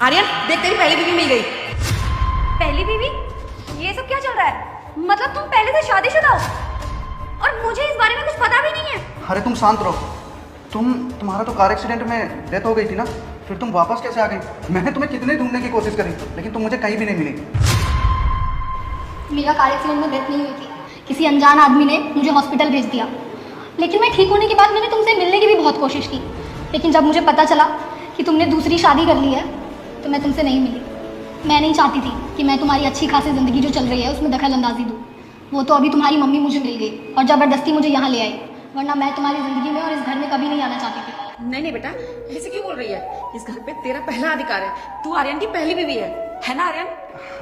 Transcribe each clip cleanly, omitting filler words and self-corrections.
आर्यन देख, तेरी पहली बीवी मिल गई। पहली बीवी? ये सब क्या चल रहा है? मतलब तुम पहले से शादीशुदा हो और मुझे इस बारे में कुछ पता भी नहीं है। अरे तुम शांत रहो। तुम्हारा तो कार एक्सीडेंट में डेथ हो गई थी ना, फिर तुम वापस कैसे आ गई? मैंने तुम्हें कितने ढूंढने की कोशिश करी, लेकिन तुम मुझे कहीं भी नहीं मिली। मेरा कार एक्सीडेंट में डेथ नहीं हुई थी, किसी अनजान आदमी ने मुझे हॉस्पिटल भेज दिया। लेकिन मैं ठीक होने के बाद मैंने तुमसे मिलने की भी बहुत कोशिश की, लेकिन जब मुझे पता चला कि तुमने दूसरी शादी कर ली है तो मैं तुमसे नहीं मिली। मैं नहीं चाहती थी कि मैं तुम्हारी अच्छी खासी ज़िंदगी जो चल रही है उसमें दखल अंदाजी दूँ। वो तो अभी तुम्हारी मम्मी मुझे मिल गई और ज़बरदस्ती मुझे यहाँ ले आई, वरना मैं तुम्हारी ज़िंदगी में और इस घर में कभी नहीं आना चाहती थी। नहीं नहीं बेटा, ऐसे क्यों बोल रही है? इस घर पे तेरा पहला अधिकार है। तू आर्यन की पहली बीवी है ना आर्यन?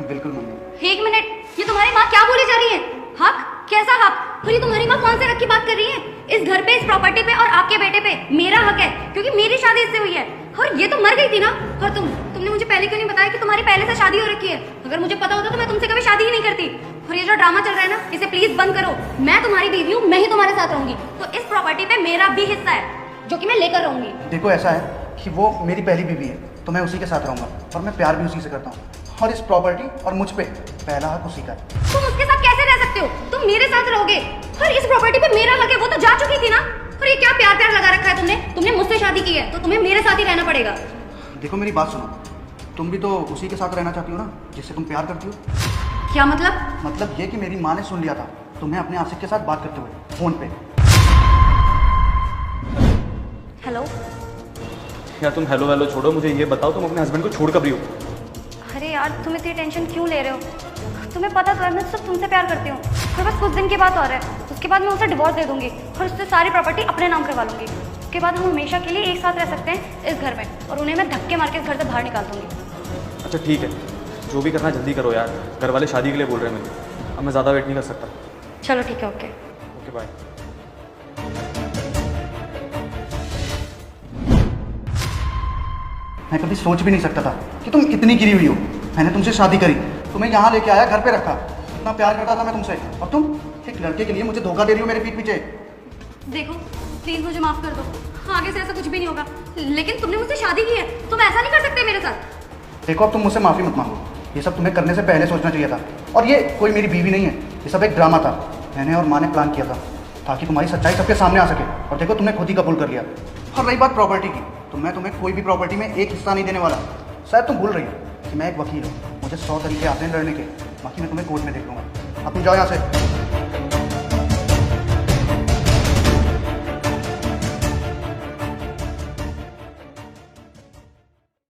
बिल्कुल मम्मी। एक मिनट, ये तुम्हारी माँ क्या बोली जा रही है? हक? कैसा हक? और ये तुम्हारी माँ कौन से हक की बात कर रही है? इस घर पे, इस प्रॉपर्टी पे और आपके बेटे पे मेरा हक है, क्योंकि मेरी शादी इससे हुई है। और ये तो मर गई थी ना। और तुमने मुझे पहले क्यों नहीं बताया कि तुम्हारी पहले से शादी हो रखी है? अगर मुझे पता होता तो मैं तुमसे कभी शादी ही नहीं करती। और ये जो ड्रामा चल रहा है ना, इसे प्लीज बंद करो। मैं तुम्हारी बीवी हूँ, मैं ही तुम्हारे साथ रहूंगी, तो इस प्रॉपर्टी पे मेरा भी हिस्सा है जो कि मैं लेकर रहूंगी। देखो, ऐसा है कि वो मेरी पहली बीवी है तो मैं उसी के साथ रहूंगा, और मैं प्यार भी उसी से करता हूँ, और इस प्रॉपर्टी और मुझ पे पहला हक उसी का है। तुम उसके साथ कैसे रह सकते हो? तुम मेरे साथ रहोगे और इस प्रॉपर्टी पे मेरा हक है। वो तो जा चुकी थी ना। और ये क्या प्यार प्यार लगा रखा है तुमने मुझसे शादी की है तो तुम्हें मेरे साथ ही रहना पड़ेगा। देखो मेरी बात सुनो, तुम भी तो उसी के साथ रहना चाहती हो ना जिससे तुम प्यार करती हो। क्या मतलब? मतलब ये कि मेरी माँ ने सुन लिया था तुम्हें अपने आशिक के साथ बात करते हुए फोन पे। हेलो यार तुम हेलो वेलो छोड़ो, मुझे ये बताओ तुम अपने हस्बैंड को छोड़ कब रही हो? अरे यार, तुम इतनी टेंशन क्यों ले रहे हो? तुम्हें पता तो है मैं सिर्फ तुमसे प्यार करती हूँ। तो बस कुछ दिन की बात और है, उसके बाद मैं उसे डिवोर्स दे दूंगी और उससे सारी प्रॉपर्टी अपने नाम करवा लूंगी। उसके बाद हम हमेशा के लिए एक साथ रह सकते हैं इस घर में, और उन्हें मैं धक्के मार के इस घर से बाहर निकाल दूंगी। अच्छा ठीक है, जो भी करना जल्दी करो यार, घर वाले शादी के लिए बोल रहे हैं मुझे। अब मैं ज़्यादा वेट नहीं कर सकता। चलो ठीक है, ओके ओके बाय। मैं कभी सोच भी नहीं सकता था कि तुम इतनी गिरी हुई हो। मैंने तुमसे शादी करी, तुम्हें यहाँ लेके आया, घर पे रखा, इतना प्यार करता था मैं तुमसे, और तुम एक लड़के के लिए मुझे धोखा दे रही हो मेरे पीठ पीछे। देखो प्लीज मुझे माफ कर दो, आगे से ऐसा कुछ भी नहीं होगा। लेकिन तुमने मुझसे शादी की है, तुम ऐसा नहीं कर सकते मेरे साथ। देखो, अब तुम मुझसे माफ़ी मत मांगो, ये सब तुम्हें करने से पहले सोचना चाहिए था। और ये कोई मेरी बीवी नहीं है, ये सब एक ड्रामा था। मैंने और माँ ने प्लान किया था ताकि तुम्हारी सच्चाई सबके सामने आ सके, और देखो तुमने खुद ही कबूल कर लिया। और रही बात प्रॉपर्टी की, तो मैं तुम्हें कोई भी प्रॉपर्टी में एक हिस्सा नहीं देने वाला। शायद तुम भूल रही हो कि मैं एक वकील हूँ, मुझे 100 तरीके आते हैं लड़ने के, बाकी मैं तुम्हें कोर्ट में देख लूँगा। अब तुम जाओ यहाँ से।